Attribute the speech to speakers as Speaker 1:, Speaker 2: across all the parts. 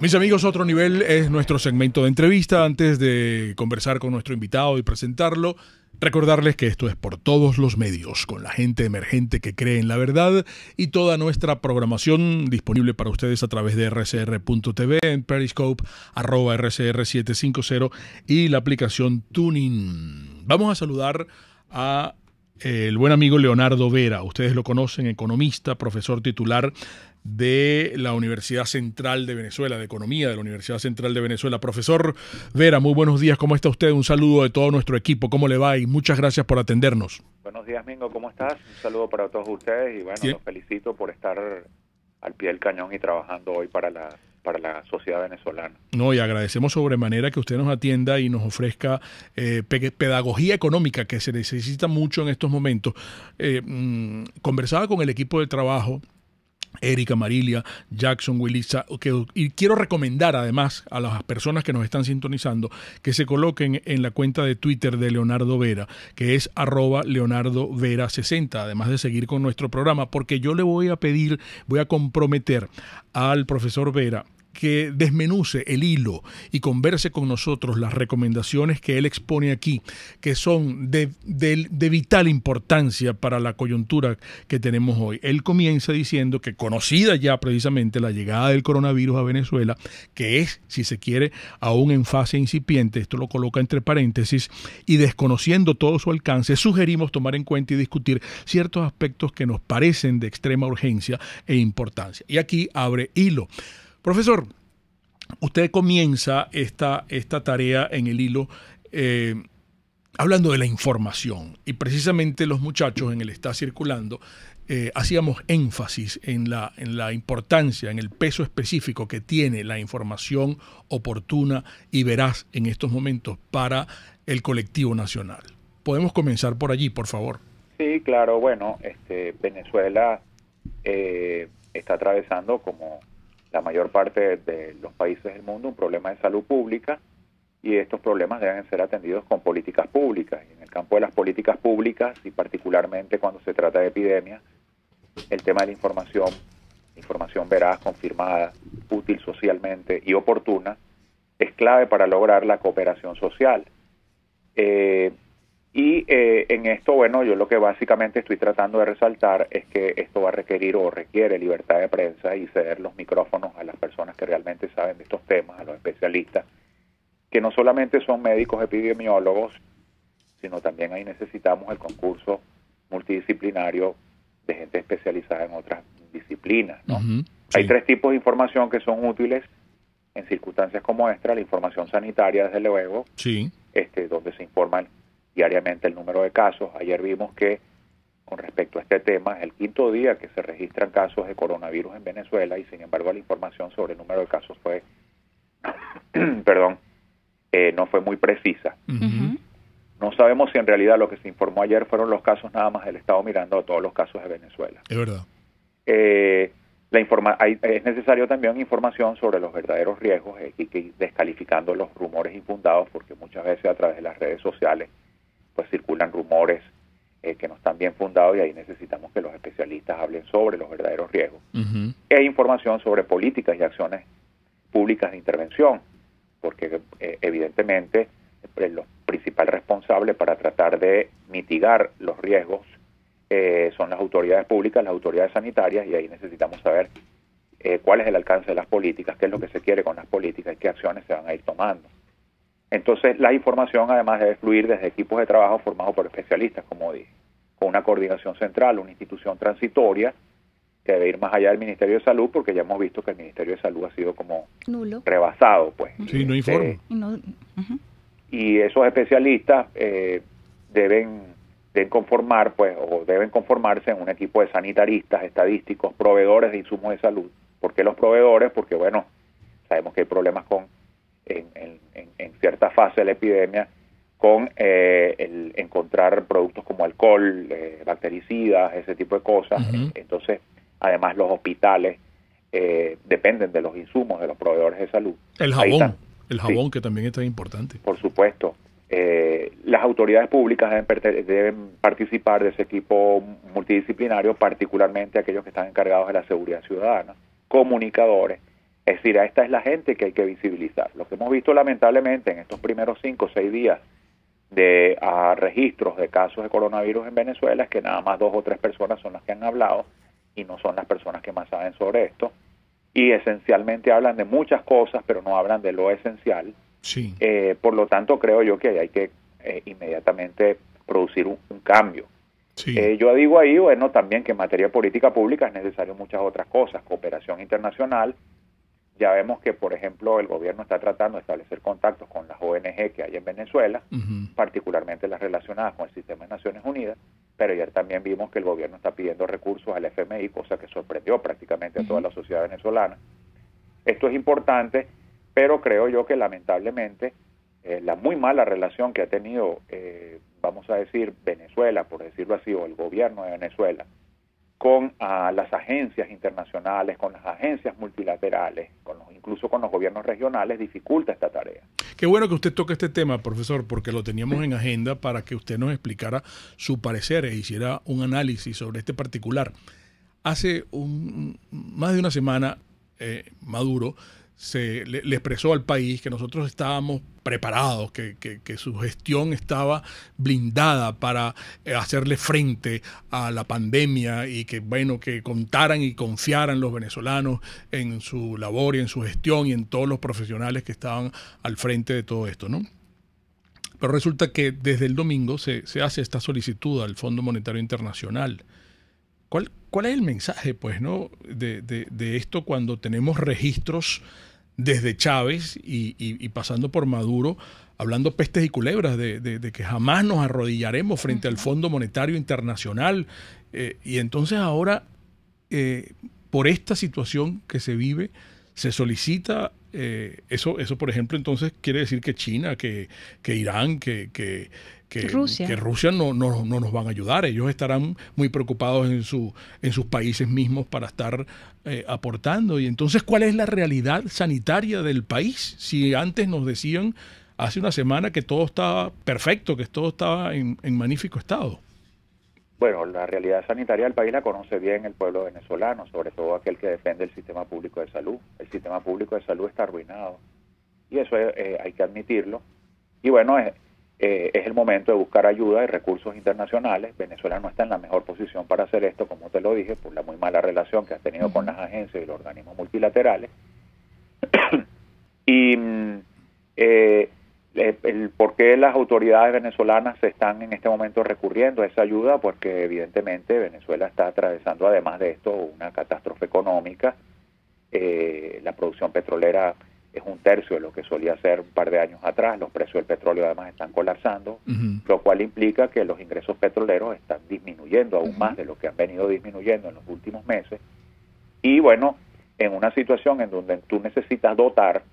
Speaker 1: Mis amigos, otro nivel es nuestro segmento de entrevista. Antes de conversar con nuestro invitado y presentarlo, recordarles que esto es por todos los medios, con la gente emergente que cree en la verdad, y toda nuestra programación disponible para ustedes a través de rcr.tv, en Periscope, @rcr750 y la aplicación TuneIn. Vamos a saludar a el buen amigo Leonardo Vera. Ustedes lo conocen, economista, profesor titular de la Universidad Central de Venezuela, de Economía de la Universidad Central de Venezuela. Profesor Vera, muy buenos días, ¿cómo está usted? Un saludo de todo nuestro equipo, ¿cómo le va? Y muchas gracias por atendernos.
Speaker 2: Buenos días, Mingo, ¿cómo estás? Un saludo para todos ustedes y bueno,
Speaker 1: Bien.
Speaker 2: Los felicito por estar al pie del cañón y trabajando hoy para la sociedad venezolana.
Speaker 1: No, y agradecemos sobremanera que usted nos atienda y nos ofrezca pedagogía económica, que se necesita mucho en estos momentos. Conversaba con el equipo de trabajo, Erika, Marilia, Jackson, Wilisa, y quiero recomendar además a las personas que nos están sintonizando que se coloquen en la cuenta de Twitter de Leonardo Vera, que es @LeonardoVera60, además de seguir con nuestro programa, porque yo le voy a pedir, voy a comprometer al profesor Vera que desmenuce el hilo y converse con nosotros las recomendaciones que él expone aquí, que son de vital importancia para la coyuntura que tenemos hoy. Él comienza diciendo que, conocida ya precisamente la llegada del coronavirus a Venezuela, que es, si se quiere, aún en fase incipiente, esto lo coloca entre paréntesis, y desconociendo todo su alcance, sugerimos tomar en cuenta y discutir ciertos aspectos que nos parecen de extrema urgencia e importancia. Y aquí abre hilo. Profesor, usted comienza esta tarea en el hilo hablando de la información, y precisamente los muchachos en el Está Circulando hacíamos énfasis en la importancia, en el peso específico que tiene la información oportuna y veraz en estos momentos para el colectivo nacional. Podemos comenzar por allí, por favor.
Speaker 2: Sí, claro, bueno, Venezuela está atravesando, como la mayor parte de los países del mundo, un problema de salud pública, y estos problemas deben ser atendidos con políticas públicas. Y en el campo de las políticas públicas, y particularmente cuando se trata de epidemias, el tema de la información veraz, confirmada, útil socialmente y oportuna, es clave para lograr la cooperación social. En esto, bueno, yo lo que básicamente estoy tratando de resaltar es que esto va a requerir o requiere libertad de prensa y ceder los micrófonos a las personas que realmente saben de estos temas, a los especialistas, que no solamente son médicos epidemiólogos, sino también ahí necesitamos el concurso multidisciplinario de gente especializada en otras disciplinas, ¿no?
Speaker 1: Sí.
Speaker 2: Hay tres tipos de información que son útiles en circunstancias como esta: la información sanitaria, desde luego,
Speaker 1: Sí.
Speaker 2: donde se informa diariamente el número de casos. Ayer vimos que con respecto a este tema es el 5º día que se registran casos de coronavirus en Venezuela, y sin embargo la información sobre el número de casos fue no fue muy precisa. No sabemos si en realidad lo que se informó ayer fueron los casos nada más del Estado Miranda o todos los casos de Venezuela.
Speaker 1: Es verdad.
Speaker 2: Es necesario también información sobre los verdaderos riesgos, y descalificando los rumores infundados, porque muchas veces a través de las redes sociales pues circulan rumores que no están bien fundados, y ahí necesitamos que los especialistas hablen sobre los verdaderos riesgos. Y hay información sobre políticas y acciones públicas de intervención, porque evidentemente los principales responsables para tratar de mitigar los riesgos son las autoridades públicas, las autoridades sanitarias, y ahí necesitamos saber cuál es el alcance de las políticas, qué es lo que se quiere con las políticas y qué acciones se van a ir tomando. Entonces, la información además debe fluir desde equipos de trabajo formados por especialistas, como dije, con una coordinación central, una institución transitoria que debe ir más allá del Ministerio de Salud, porque ya hemos visto que el Ministerio de Salud ha sido como
Speaker 3: nulo,
Speaker 2: rebasado, pues.
Speaker 1: Sí, no informa.
Speaker 2: Y esos especialistas deben conformar, pues, o deben conformarse en un equipo de sanitaristas, estadísticos, proveedores de insumos de salud. ¿Por qué los proveedores? Porque, bueno, sabemos que hay problemas en cierta fase de la epidemia con el encontrar productos como alcohol, bactericidas, ese tipo de cosas. Entonces, además, los hospitales dependen de los insumos de los proveedores de salud.
Speaker 1: El jabón, sí, que también es tan importante.
Speaker 2: Por supuesto. Las autoridades públicas deben participar de ese equipo multidisciplinario, particularmente aquellos que están encargados de la seguridad ciudadana, comunicadores, Es decir, esta es la gente que hay que visibilizar. Lo que hemos visto lamentablemente en estos primeros 5 o 6 días de registros de casos de coronavirus en Venezuela es que nada más 2 o 3 personas son las que han hablado y no son las personas que más saben sobre esto, y esencialmente hablan de muchas cosas pero no hablan de lo esencial.
Speaker 1: Sí.
Speaker 2: Por lo tanto creo yo que hay que inmediatamente producir un cambio.
Speaker 1: Sí.
Speaker 2: Yo digo ahí, bueno, también que en materia de política pública es necesario muchas otras cosas, cooperación internacional. Ya vemos que, por ejemplo, el gobierno está tratando de establecer contactos con las ONG que hay en Venezuela, particularmente las relacionadas con el sistema de Naciones Unidas, pero ayer también vimos que el gobierno está pidiendo recursos al FMI, cosa que sorprendió prácticamente a toda la sociedad venezolana. Esto es importante, pero creo yo que lamentablemente la muy mala relación que ha tenido, vamos a decir, Venezuela, por decirlo así, o el gobierno de Venezuela, con las agencias internacionales, con las agencias multilaterales, incluso con los gobiernos regionales, dificulta esta tarea.
Speaker 1: Qué bueno que usted toque este tema, profesor, porque lo teníamos en agenda para que usted nos explicara su parecer e hiciera un análisis sobre este particular. Hace más de una semana, Maduro le expresó al país que nosotros estábamos preparados, que su gestión estaba blindada para hacerle frente a la pandemia y que, bueno, que contaran y confiaran los venezolanos en su labor y en su gestión y en todos los profesionales que estaban al frente de todo esto, ¿no? Pero resulta que desde el domingo se hace esta solicitud al Fondo Monetario Internacional. ¿Cuál es el mensaje, pues, ¿no? de esto cuando tenemos registros desde Chávez y pasando por Maduro, hablando pestes y culebras de que jamás nos arrodillaremos frente al Fondo Monetario Internacional? Y entonces ahora, por esta situación que se vive, se solicita eso, por ejemplo, entonces quiere decir que China, que Irán, que Rusia no nos van a ayudar. Ellos estarán muy preocupados en sus países mismos para estar aportando. Y entonces, ¿cuál es la realidad sanitaria del país? Si antes nos decían hace una semana que todo estaba perfecto, que todo estaba en magnífico estado.
Speaker 2: Bueno, la realidad sanitaria del país la conoce bien el pueblo venezolano, sobre todo aquel que defiende el sistema público de salud. El sistema público de salud está arruinado y eso hay que admitirlo. Y bueno, es el momento de buscar ayuda y recursos internacionales. Venezuela no está en la mejor posición para hacer esto, como te lo dije, por la muy mala relación que ha tenido con las agencias y los organismos multilaterales. Y el por qué las autoridades venezolanas se están en este momento recurriendo a esa ayuda, porque evidentemente Venezuela está atravesando, además de esto, una catástrofe económica. La producción petrolera es 1/3 de lo que solía ser un par de años atrás. Los precios del petróleo además están colapsando, lo cual implica que los ingresos petroleros están disminuyendo aún más de lo que han venido disminuyendo en los últimos meses. Y bueno, en una situación en donde tú necesitas dotar,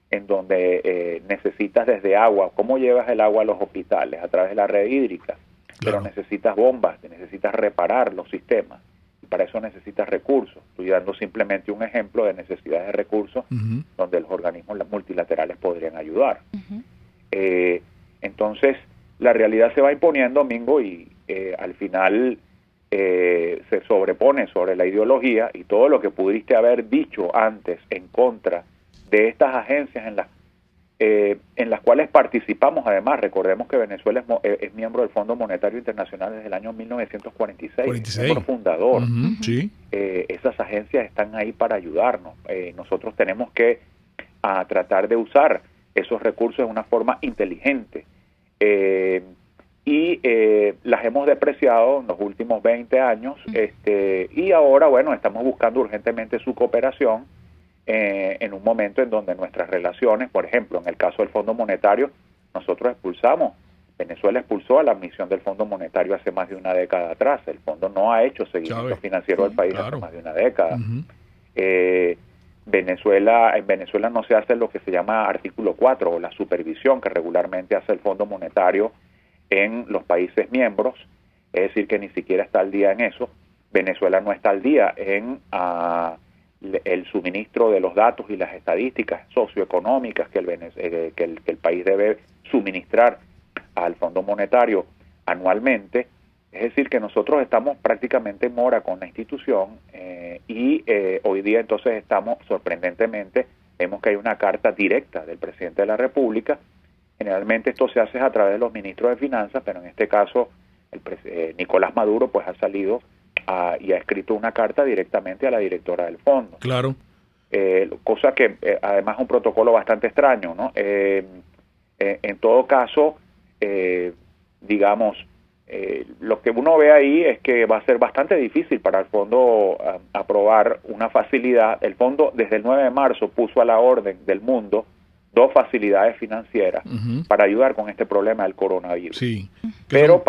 Speaker 2: en donde necesitas desde agua, ¿cómo llevas el agua a los hospitales? A través de la red hídrica. Claro. Pero necesitas bombas, necesitas reparar los sistemas. Para eso necesitas recursos. Estoy dando simplemente un ejemplo de necesidades de recursos donde los organismos multilaterales podrían ayudar. Entonces, la realidad se va imponiendo, Mingo, y al final se sobrepone sobre la ideología, y todo lo que pudiste haber dicho antes en contra de estas agencias en las cuales participamos. Además, recordemos que Venezuela es miembro del Fondo Monetario Internacional desde el año 1946, miembro fundador.
Speaker 1: Sí.
Speaker 2: Esas agencias están ahí para ayudarnos. Nosotros tenemos que tratar de usar esos recursos de una forma inteligente. Y las hemos despreciado en los últimos 20 años, y ahora, bueno, estamos buscando urgentemente su cooperación en un momento en donde nuestras relaciones, por ejemplo, en el caso del Fondo Monetario, nosotros Venezuela expulsó a la admisión del Fondo Monetario hace más de una década atrás. El fondo no ha hecho seguimiento financiero del país hace más de una década. En Venezuela no se hace lo que se llama artículo 4, o la supervisión que regularmente hace el Fondo Monetario en los países miembros, es decir, que ni siquiera está al día en eso. Venezuela no está al día en el suministro de los datos y las estadísticas socioeconómicas que el país debe suministrar al Fondo Monetario anualmente. Es decir, que nosotros estamos prácticamente en mora con la institución y hoy día entonces estamos, sorprendentemente, vemos que hay una carta directa del presidente de la República. Generalmente esto se hace a través de los ministros de Finanzas, pero en este caso Nicolás Maduro pues ha salido y ha escrito una carta directamente a la directora del fondo.
Speaker 1: Claro.
Speaker 2: Cosa que además es un protocolo bastante extraño, ¿no? En todo caso, digamos, lo que uno ve ahí es que va a ser bastante difícil para el fondo aprobar una facilidad. El fondo desde el 9 de marzo puso a la orden del mundo 2 facilidades financieras para ayudar con este problema del coronavirus.
Speaker 1: Sí.
Speaker 2: Pero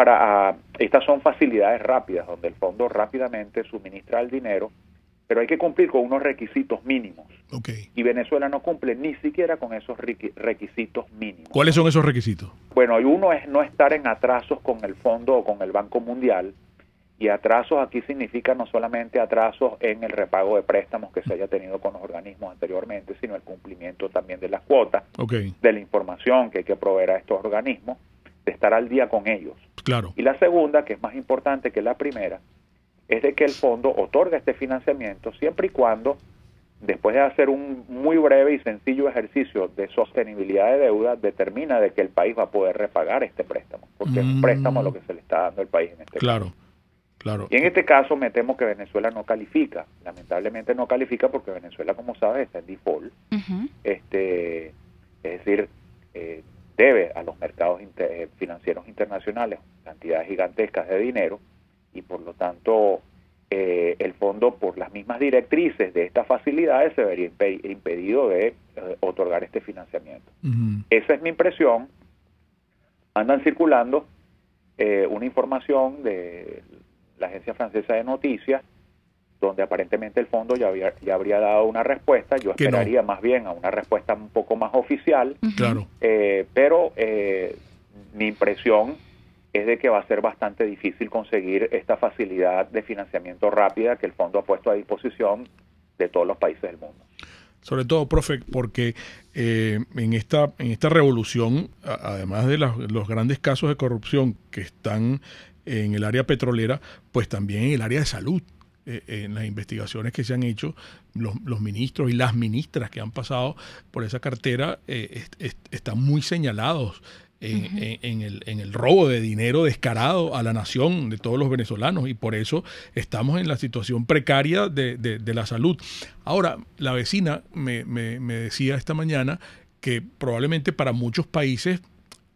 Speaker 2: estas son facilidades rápidas, donde el fondo rápidamente suministra el dinero, pero hay que cumplir con unos requisitos mínimos.
Speaker 1: Okay.
Speaker 2: Y Venezuela no cumple ni siquiera con esos requisitos mínimos.
Speaker 1: ¿Cuáles son esos requisitos?
Speaker 2: Bueno, uno es no estar en atrasos con el fondo o con el Banco Mundial. Y atrasos aquí significa no solamente atrasos en el repago de préstamos que se haya tenido con los organismos anteriormente, sino el cumplimiento también de las cuotas, de la información que hay que proveer a estos organismos, de estar al día con ellos.
Speaker 1: Claro.
Speaker 2: Y la segunda, que es más importante que la primera, es de que el fondo otorga este financiamiento siempre y cuando, después de hacer un muy breve y sencillo ejercicio de sostenibilidad de deuda, determina de que el país va a poder repagar este préstamo, porque es un préstamo lo que se le está dando al país en este caso.
Speaker 1: Claro.
Speaker 2: Y en este caso me temo que Venezuela no califica. Lamentablemente no califica porque Venezuela, como sabes, está en default. Es decir, debe a los mercados financieros internacionales cantidades gigantescas de dinero y por lo tanto el fondo, por las mismas directrices de estas facilidades, se vería impedido de otorgar este financiamiento. Esa es mi impresión. Andan circulando una información de la agencia francesa de noticias, donde aparentemente el fondo ya habría dado una respuesta. Yo esperaría más bien a una respuesta un poco más oficial.
Speaker 1: Claro.
Speaker 2: Pero mi impresión es de que va a ser bastante difícil conseguir esta facilidad de financiamiento rápida que el fondo ha puesto a disposición de todos los países del mundo.
Speaker 1: Sobre todo, profe, porque en esta revolución, además de los grandes casos de corrupción que están en el área petrolera, pues también en el área de salud. En las investigaciones que se han hecho, los ministros y las ministras que han pasado por esa cartera están muy señalados en el robo de dinero descarado a la nación de todos los venezolanos, y por eso estamos en la situación precaria de la salud. Ahora, la vecina me decía esta mañana que probablemente para muchos países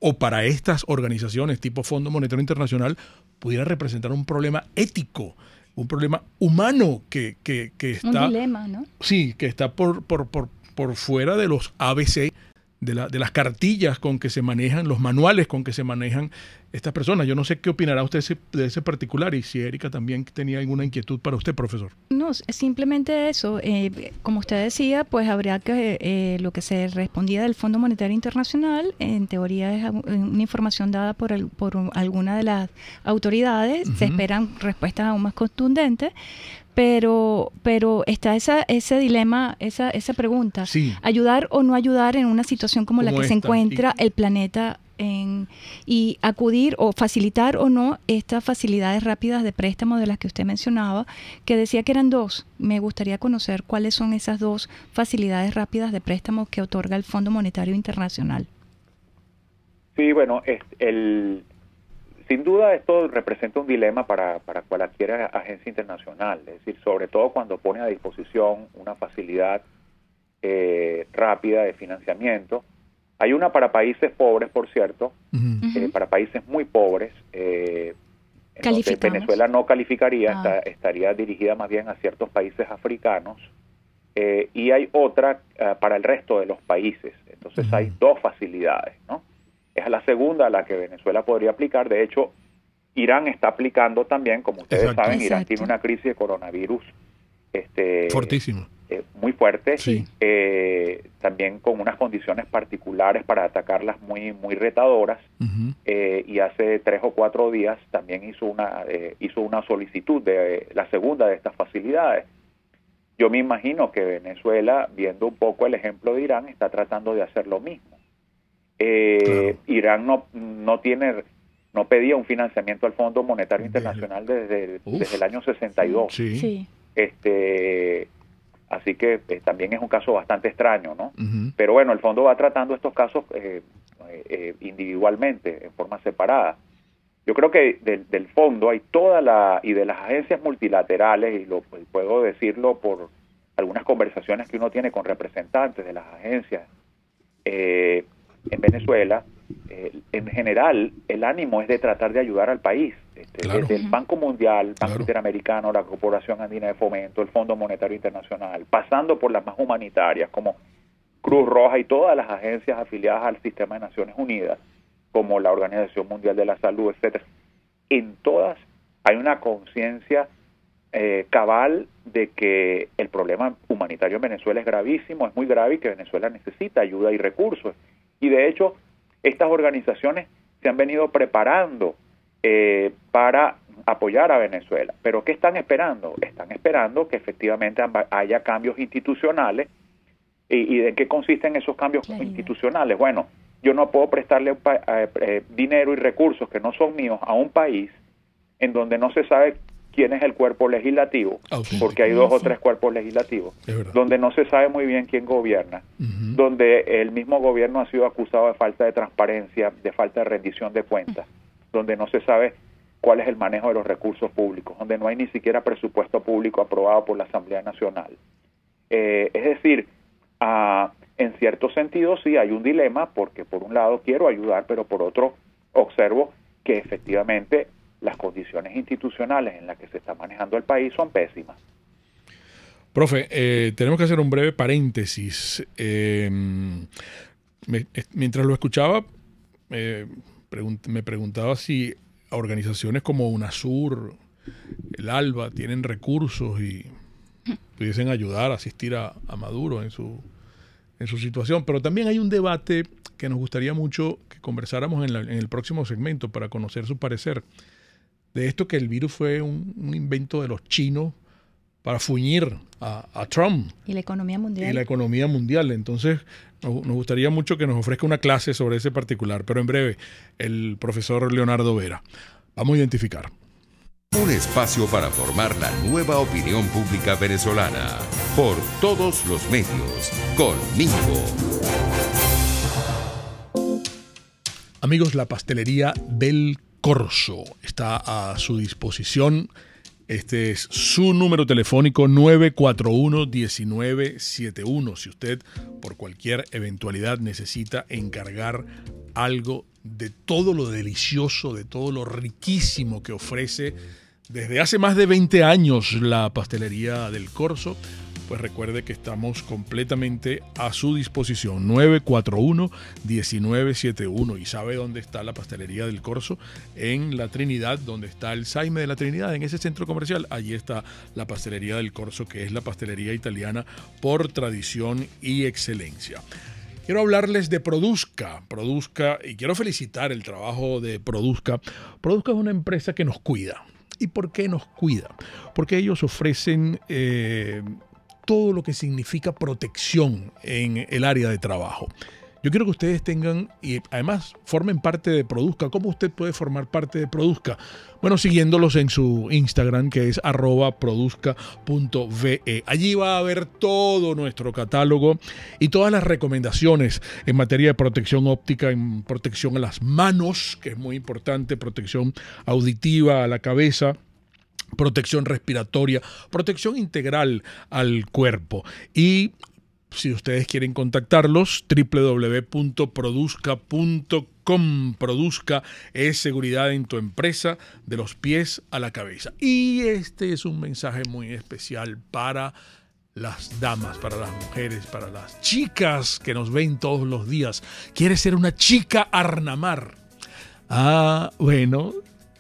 Speaker 1: o para estas organizaciones tipo Fondo Monetario Internacional pudiera representar un problema ético, un problema humano que está...
Speaker 3: Un dilema, ¿no? Sí,
Speaker 1: que está por fuera de los ABC, de las cartillas con que se manejan, los manuales con que se manejan estas personas. Yo no sé qué opinará usted de ese particular, y si Erika también tenía alguna inquietud para usted, profesor.
Speaker 3: No, simplemente eso. Como usted decía, pues habría que, lo que se respondía del Fondo Monetario Internacional, en teoría es una información dada por alguna de las autoridades. Se esperan respuestas aún más contundentes. Pero está ese dilema, esa pregunta, ayudar o no ayudar en una situación como la que se encuentra el planeta y acudir o facilitar o no estas facilidades rápidas de préstamo de las que usted mencionaba, que decía que eran 2. Me gustaría conocer cuáles son esas 2 facilidades rápidas de préstamo que otorga el Fondo Monetario Internacional.
Speaker 2: Sí, bueno, sin duda esto representa un dilema para cualquier agencia internacional, es decir, sobre todo cuando pone a disposición una facilidad rápida de financiamiento. Hay una para países pobres, por cierto, para países muy pobres, entonces Venezuela no calificaría, estaría dirigida más bien a ciertos países africanos, y hay otra para el resto de los países. Entonces hay 2 facilidades, ¿no? Es la segunda a la que Venezuela podría aplicar. De hecho, Irán está aplicando también, como ustedes saben. Irán tiene una crisis de coronavirus
Speaker 1: fortísimo,
Speaker 2: muy fuerte,
Speaker 1: sí.
Speaker 2: También con unas condiciones particulares para atacarlas muy retadoras, y hace 3 o 4 días también hizo una solicitud de la segunda de estas facilidades. Yo me imagino que Venezuela, viendo un poco el ejemplo de Irán, está tratando de hacer lo mismo. Claro. Irán no tiene no pedía un financiamiento al Fondo Monetario Internacional desde el año 62.
Speaker 1: Sí.
Speaker 3: Sí.
Speaker 2: Así que también es un caso bastante extraño, ¿no?
Speaker 1: Ujú.
Speaker 2: Pero bueno, el fondo va tratando estos casos individualmente, en forma separada. Yo creo que del fondo hay y de las agencias multilaterales, y puedo decirlo por algunas conversaciones que uno tiene con representantes de las agencias en Venezuela, en general el ánimo es de tratar de ayudar al país.
Speaker 1: Claro.
Speaker 2: Desde el Banco Mundial, Banco
Speaker 1: Claro.
Speaker 2: Interamericano, la Corporación Andina de Fomento, el Fondo Monetario Internacional, pasando por las más humanitarias como Cruz Roja y todas las agencias afiliadas al sistema de Naciones Unidas, como la Organización Mundial de la Salud, etcétera. En todas hay una conciencia cabal de que el problema humanitario en Venezuela es gravísimo, es muy grave, y que Venezuela necesita ayuda y recursos. Y de hecho, estas organizaciones se han venido preparando para apoyar a Venezuela. ¿Pero qué están esperando? Están esperando que efectivamente haya cambios institucionales. ¿Y de qué consisten esos cambios institucionales? Bueno, yo no puedo prestarle dinero y recursos que no son míos a un país en donde no se sabe quién es el cuerpo legislativo, porque hay 2 o 3 cuerpos legislativos, donde no se sabe muy bien quién gobierna, donde el mismo gobierno ha sido acusado de falta de transparencia, de falta de rendición de cuentas, donde no se sabe cuál es el manejo de los recursos públicos, donde no hay ni siquiera presupuesto público aprobado por la Asamblea Nacional. Es decir, en cierto sentido sí hay un dilema, porque por un lado quiero ayudar, pero por otro observo que efectivamente las condiciones institucionales en las que se está manejando el país son pésimas.
Speaker 1: Profe, tenemos que hacer un breve paréntesis. Mientras lo escuchaba, me preguntaba si organizaciones como UNASUR, el ALBA, tienen recursos y pudiesen ayudar a asistir a Maduro en su situación. Pero también hay un debate que nos gustaría mucho que conversáramos en el próximo segmento para conocer su parecer. De esto, que el virus fue un invento de los chinos para fuñir a Trump.
Speaker 3: Y la economía mundial.
Speaker 1: Y la economía mundial. Entonces, nos gustaría mucho que nos ofrezca una clase sobre ese particular. Pero en breve, el profesor Leonardo Vera. Vamos a identificar.
Speaker 4: Un espacio para formar la nueva opinión pública venezolana. Por todos los medios. Con Mingo.
Speaker 1: Amigos, la pastelería del Corso está a su disposición. Este es su número telefónico, 941-1971. Si usted por cualquier eventualidad necesita encargar algo de todo lo delicioso, de todo lo riquísimo que ofrece desde hace más de 20 años la pastelería del Corso, pues recuerde que estamos completamente a su disposición. 941-1971. ¿Y sabe dónde está la pastelería del Corso? En La Trinidad, donde está el Saime de La Trinidad, en ese centro comercial. Allí está la pastelería del Corso, que es la pastelería italiana por tradición y excelencia. Quiero hablarles de Produzca, y quiero felicitar el trabajo de Produzca. Produzca es una empresa que nos cuida. ¿Y por qué nos cuida? Porque ellos ofrecen todo lo que significa protección en el área de trabajo. Yo quiero que ustedes tengan, y además formen parte de Produzca. ¿Cómo usted puede formar parte de Produzca? Bueno, siguiéndolos en su Instagram, que es @produzca.ve. Allí va a ver todo nuestro catálogo y todas las recomendaciones en materia de protección óptica, en protección a las manos, que es muy importante, protección auditiva a la cabeza, protección respiratoria, protección integral al cuerpo. Y si ustedes quieren contactarlos, www.produzca.com. Produzca es seguridad en tu empresa, de los pies a la cabeza. Y este es un mensaje muy especial para las damas, para las mujeres, para las chicas que nos ven todos los días. ¿Quieres ser una chica Arnamar? Bueno,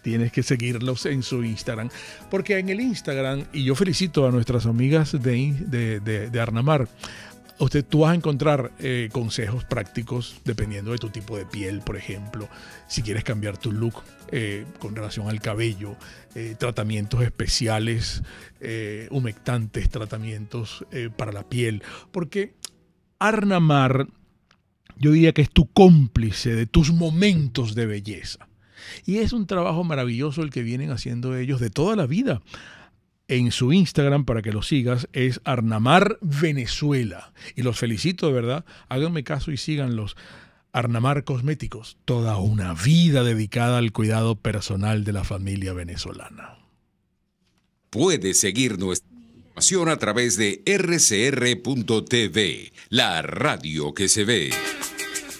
Speaker 1: tienes que seguirlos en su Instagram, porque en el Instagram, y yo felicito a nuestras amigas de Arnamar, tú vas a encontrar consejos prácticos dependiendo de tu tipo de piel, por ejemplo, si quieres cambiar tu look con relación al cabello, tratamientos especiales, humectantes, tratamientos para la piel, porque Arnamar, yo diría que es tu cómplice de tus momentos de belleza. Y es un trabajo maravilloso el que vienen haciendo ellos de toda la vida. En su Instagram, para que lo sigas, es Arnamar Venezuela. Y los felicito, de verdad. Háganme caso y síganlos. Arnamar Cosméticos, toda una vida dedicada al cuidado personal de la familia venezolana.
Speaker 4: Puedes seguir nuestra información a través de rcr.tv, la radio que se ve.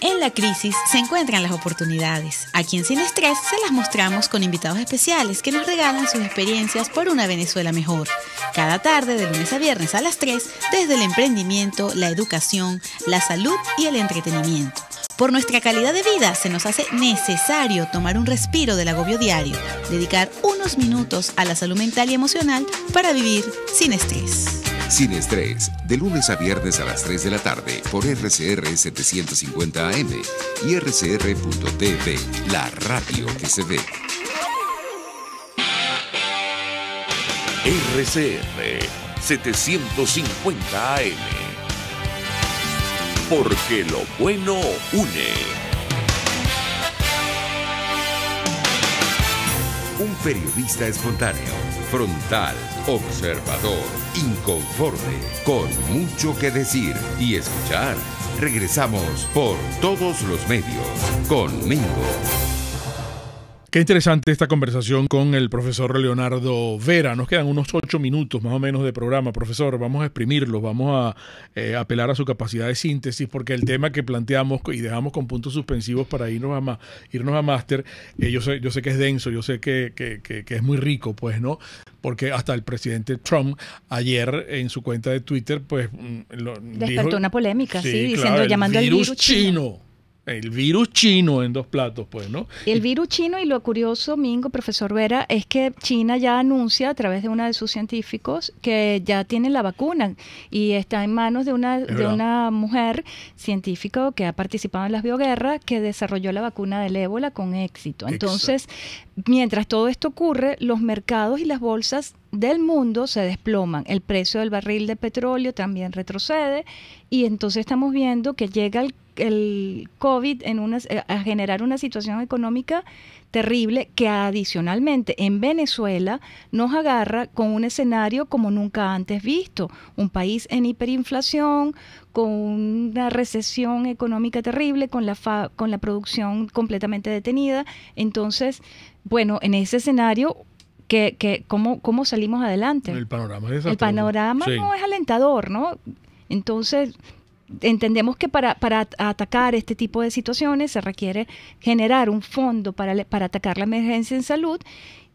Speaker 5: En la crisis se encuentran las oportunidades. Aquí en Sin Estrés se las mostramos con invitados especiales que nos regalan sus experiencias por una Venezuela mejor. Cada tarde, de lunes a viernes a las 3, desde el emprendimiento, la educación, la salud y el entretenimiento. Por nuestra calidad de vida se nos hace necesario tomar un respiro del agobio diario, dedicar unos minutos a la salud mental y emocional para vivir sin estrés.
Speaker 4: Sin Estrés, de lunes a viernes a las 3 de la tarde por RCR 750 AM y rcr.tv, la radio que se ve.
Speaker 6: RCR 750 AM. Porque lo bueno une.
Speaker 4: Un periodista espontáneo, frontal, observador, inconforme, con mucho que decir y escuchar. Regresamos por todos los medios con Mingo.
Speaker 1: Qué interesante esta conversación con el profesor Leonardo Vera. Nos quedan unos 8 minutos más o menos de programa. Profesor, vamos a exprimirlo, vamos a apelar a su capacidad de síntesis, porque el tema que planteamos y dejamos con puntos suspensivos para irnos a máster, yo sé que es denso, yo sé que es muy rico, pues, ¿no? Porque hasta el presidente Trump ayer en su cuenta de Twitter, pues,
Speaker 3: despertó
Speaker 1: dijo,
Speaker 3: una polémica, sí,
Speaker 1: claro,
Speaker 3: diciendo, llamando al virus chino.
Speaker 1: El virus chino en 2 platos, pues, ¿no?
Speaker 3: El virus chino, y lo curioso, Mingo, profesor Vera, es que China ya anuncia a través de uno de sus científicos que ya tiene la vacuna y está en manos de una mujer científica que ha participado en las bioguerras, que desarrolló la vacuna del ébola con éxito. Entonces, mientras todo esto ocurre, los mercados y las bolsas del mundo se desploman. El precio del barril de petróleo también retrocede y entonces estamos viendo que llega el COVID a generar una situación económica terrible que adicionalmente en Venezuela nos agarra con un escenario como nunca antes visto. Un país en hiperinflación, con una recesión económica terrible, con la producción completamente detenida. Entonces, bueno, en ese escenario, ¿cómo salimos adelante?
Speaker 1: El panorama es desastroso.
Speaker 3: El panorama no es alentador, ¿no? Entonces, entendemos que para atacar este tipo de situaciones se requiere generar un fondo para atacar la emergencia en salud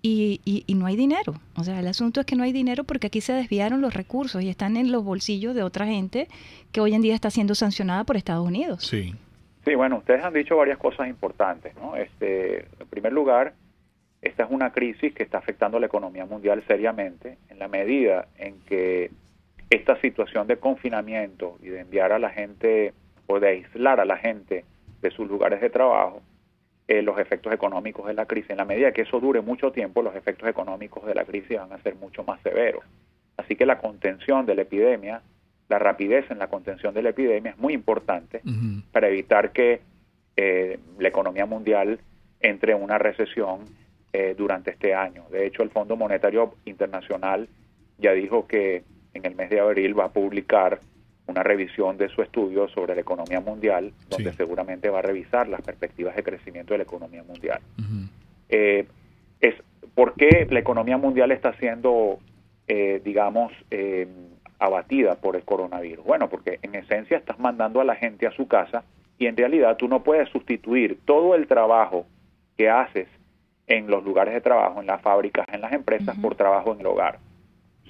Speaker 3: y no hay dinero. O sea, el asunto es que no hay dinero porque aquí se desviaron los recursos y están en los bolsillos de otra gente que hoy en día está siendo sancionada por Estados Unidos.
Speaker 1: Sí.
Speaker 2: Sí, bueno, ustedes han dicho varias cosas importantes, ¿no? En primer lugar, esta es una crisis que está afectando a la economía mundial seriamente en la medida en que esta situación de confinamiento y de enviar a la gente o de aislar a la gente de sus lugares de trabajo, los efectos económicos de la crisis, en la medida que eso dure mucho tiempo, los efectos económicos de la crisis van a ser mucho más severos. Así que la contención de la epidemia, la rapidez en la contención de la epidemia es muy importante para evitar que la economía mundial entre en una recesión durante este año. De hecho, el Fondo Monetario Internacional ya dijo que en el mes de abril va a publicar una revisión de su estudio sobre la economía mundial, donde seguramente va a revisar las perspectivas de crecimiento de la economía mundial. ¿Por qué la economía mundial está siendo, abatida por el coronavirus? Bueno, porque en esencia estás mandando a la gente a su casa y en realidad tú no puedes sustituir todo el trabajo que haces en los lugares de trabajo, en las fábricas, en las empresas, por trabajo en el hogar.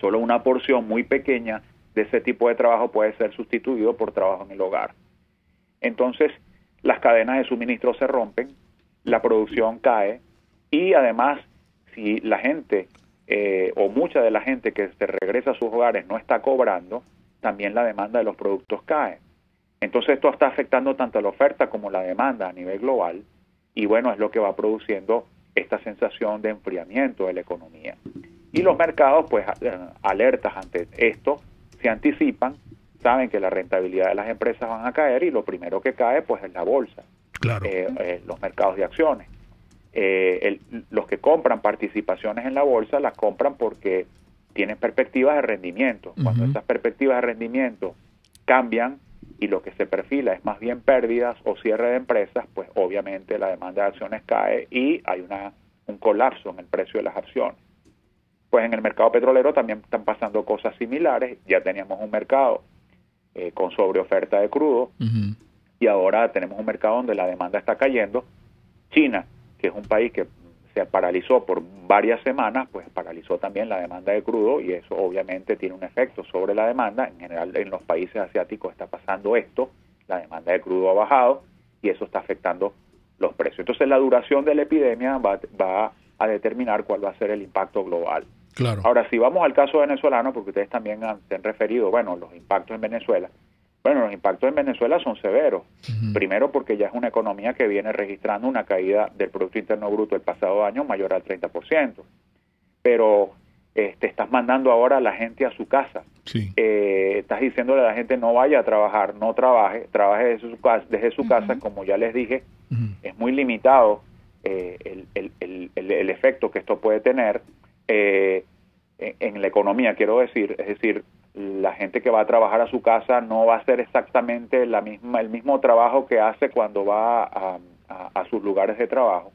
Speaker 2: Solo una porción muy pequeña de ese tipo de trabajo puede ser sustituido por trabajo en el hogar. Entonces, las cadenas de suministro se rompen, la producción cae y además, si la gente o mucha de la gente que se regresa a sus hogares no está cobrando, también la demanda de los productos cae. Entonces, esto está afectando tanto la oferta como la demanda a nivel global y bueno, es lo que va produciendo esta sensación de enfriamiento de la economía. Y los mercados, pues, alertas ante esto, se anticipan, saben que la rentabilidad de las empresas van a caer y lo primero que cae, pues, es la bolsa,
Speaker 1: claro.
Speaker 2: Los mercados de acciones. los que compran participaciones en la bolsa las compran porque tienen perspectivas de rendimiento. Cuando esas perspectivas de rendimiento cambian y lo que se perfila es más bien pérdidas o cierre de empresas, pues obviamente la demanda de acciones cae y hay un colapso en el precio de las acciones. Pues en el mercado petrolero también están pasando cosas similares. Ya teníamos un mercado con sobreoferta de crudo y ahora tenemos un mercado donde la demanda está cayendo. China, que es un país que se paralizó por varias semanas, pues paralizó también la demanda de crudo y eso obviamente tiene un efecto sobre la demanda. En general en los países asiáticos está pasando esto, la demanda de crudo ha bajado y eso está afectando los precios. Entonces la duración de la epidemia va a determinar cuál va a ser el impacto global.
Speaker 1: Claro.
Speaker 2: Ahora, si vamos al caso venezolano, porque ustedes también se han referido, bueno, los impactos en Venezuela. Bueno, los impactos en Venezuela son severos. Primero porque ya es una economía que viene registrando una caída del Producto Interno Bruto el pasado año mayor al 30%. Pero estás mandando ahora a la gente a su casa.
Speaker 1: Sí.
Speaker 2: Estás diciéndole a la gente no vaya a trabajar, no trabaje desde su casa, como ya les dije. Es muy limitado el efecto que esto puede tener en la economía, quiero decir. Es decir, la gente que va a trabajar a su casa no va a hacer exactamente el mismo trabajo que hace cuando va a sus lugares de trabajo.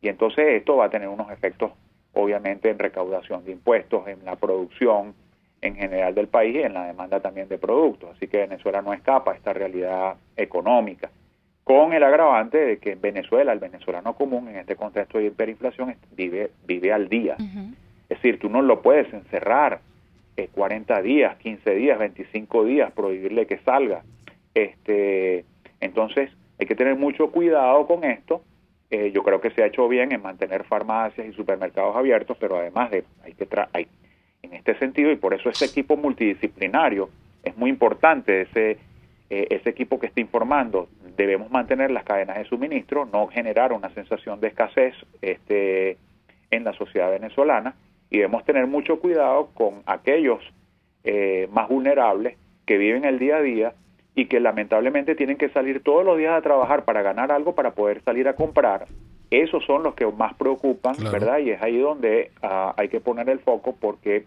Speaker 2: Y entonces esto va a tener unos efectos, obviamente, en recaudación de impuestos, en la producción en general del país y en la demanda también de productos. Así que Venezuela no escapa a esta realidad económica, con el agravante de que en Venezuela, el venezolano común, en este contexto de hiperinflación, vive al día. Es decir, tú no lo puedes encerrar 40 días, 15 días, 25 días, prohibirle que salga. Entonces, hay que tener mucho cuidado con esto. Yo creo que se ha hecho bien en mantener farmacias y supermercados abiertos, pero además hay en este sentido, y por eso ese equipo multidisciplinario es muy importante, ese equipo que está informando. Debemos mantener las cadenas de suministro, no generar una sensación de escasez en la sociedad venezolana, y debemos tener mucho cuidado con aquellos más vulnerables que viven el día a día y que lamentablemente tienen que salir todos los días a trabajar para ganar algo, para poder salir a comprar. Esos son los que más preocupan, claro, ¿verdad? Y es ahí donde hay que poner el foco porque,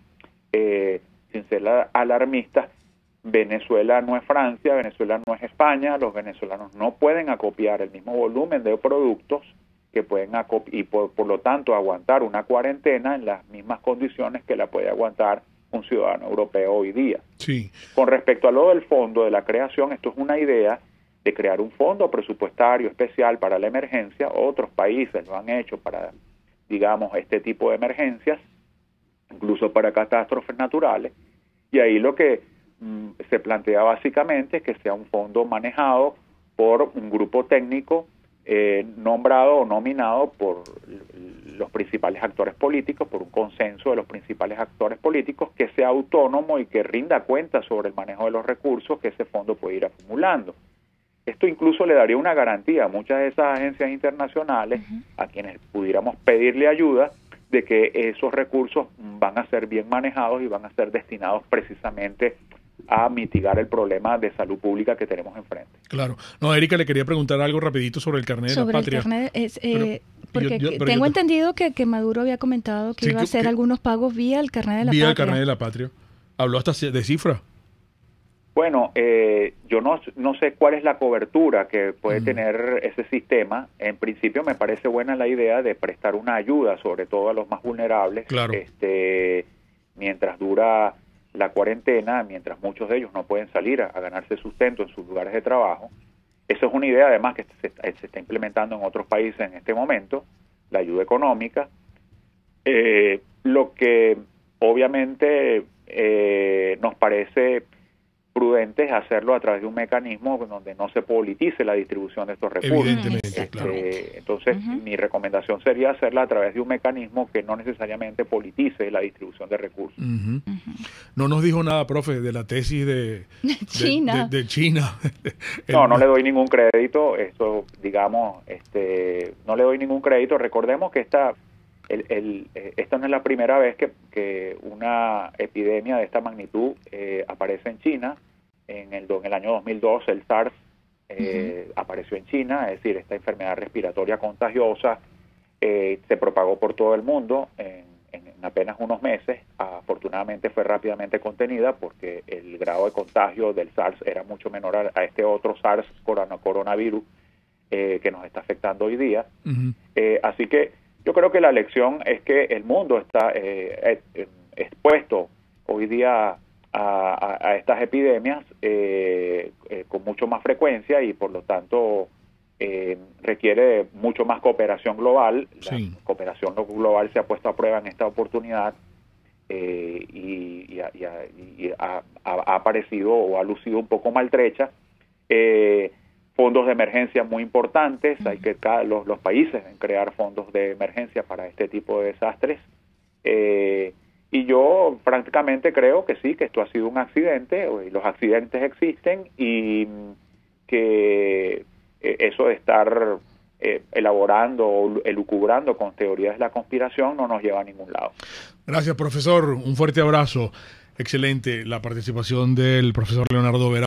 Speaker 2: sin ser alarmistas, Venezuela no es Francia, Venezuela no es España. Los venezolanos no pueden acopiar el mismo volumen de productos que pueden y por lo tanto aguantar una cuarentena en las mismas condiciones que la puede aguantar un ciudadano europeo hoy día.
Speaker 1: Sí.
Speaker 2: Con respecto a lo del fondo de la creación, esto es una idea de crear un fondo presupuestario especial para la emergencia. Otros países lo han hecho para, digamos, este tipo de emergencias, incluso para catástrofes naturales, y ahí lo que se plantea básicamente es que sea un fondo manejado por un grupo técnico nombrado o nominado por los principales actores políticos, por un consenso de los principales actores políticos, que sea autónomo y que rinda cuenta sobre el manejo de los recursos que ese fondo puede ir acumulando. Esto incluso le daría una garantía a muchas de esas agencias internacionales, a quienes pudiéramos pedirle ayuda, de que esos recursos van a ser bien manejados y van a ser destinados precisamente a mitigar el problema de salud pública que tenemos enfrente.
Speaker 1: Claro. No, Erika, le quería preguntar algo rapidito sobre el carnet de la patria.
Speaker 3: Sobre el carnet, porque tengo entendido que Maduro había comentado que iba a hacer algunos pagos vía el carnet de la patria.
Speaker 1: Vía el carnet de la patria. ¿Habló hasta de cifra?
Speaker 2: Bueno, yo no sé cuál es la cobertura que puede tener ese sistema. En principio me parece buena la idea de prestar una ayuda, sobre todo a los más vulnerables,
Speaker 1: claro,
Speaker 2: mientras dura la cuarentena, mientras muchos de ellos no pueden salir a ganarse sustento en sus lugares de trabajo. Eso es una idea además que se está implementando en otros países en este momento, la ayuda económica. Lo que obviamente nos parece prudente es hacerlo a través de un mecanismo donde no se politice la distribución de estos recursos.
Speaker 1: Evidentemente, claro.
Speaker 2: Entonces, mi recomendación sería hacerla a través de un mecanismo que no necesariamente politice la distribución de recursos.
Speaker 1: No nos dijo nada, profe, de la tesis de China. De China.
Speaker 2: No le doy ningún crédito. Esto, digamos, no le doy ningún crédito. Recordemos que esta no es la primera vez que una epidemia de esta magnitud aparece en China. En el año 2002 el SARS apareció en China, es decir, esta enfermedad respiratoria contagiosa se propagó por todo el mundo en apenas unos meses. Afortunadamente fue rápidamente contenida porque el grado de contagio del SARS era mucho menor a este otro SARS coronavirus que nos está afectando hoy día. Así que yo creo que la lección es que el mundo está expuesto hoy día a estas epidemias con mucho más frecuencia y por lo tanto requiere mucho más cooperación global.
Speaker 1: Sí.
Speaker 2: La cooperación global se ha puesto a prueba en esta oportunidad y ha aparecido o ha lucido un poco maltrecha. Fondos de emergencia muy importantes, hay que los países en crear fondos de emergencia para este tipo de desastres. Y yo francamente creo que sí, que esto ha sido un accidente, y los accidentes existen, y que eso de estar elaborando o elucubrando con teorías de la conspiración no nos lleva a ningún lado.
Speaker 1: Gracias, profesor. Un fuerte abrazo. Excelente la participación del profesor Leonardo Vera.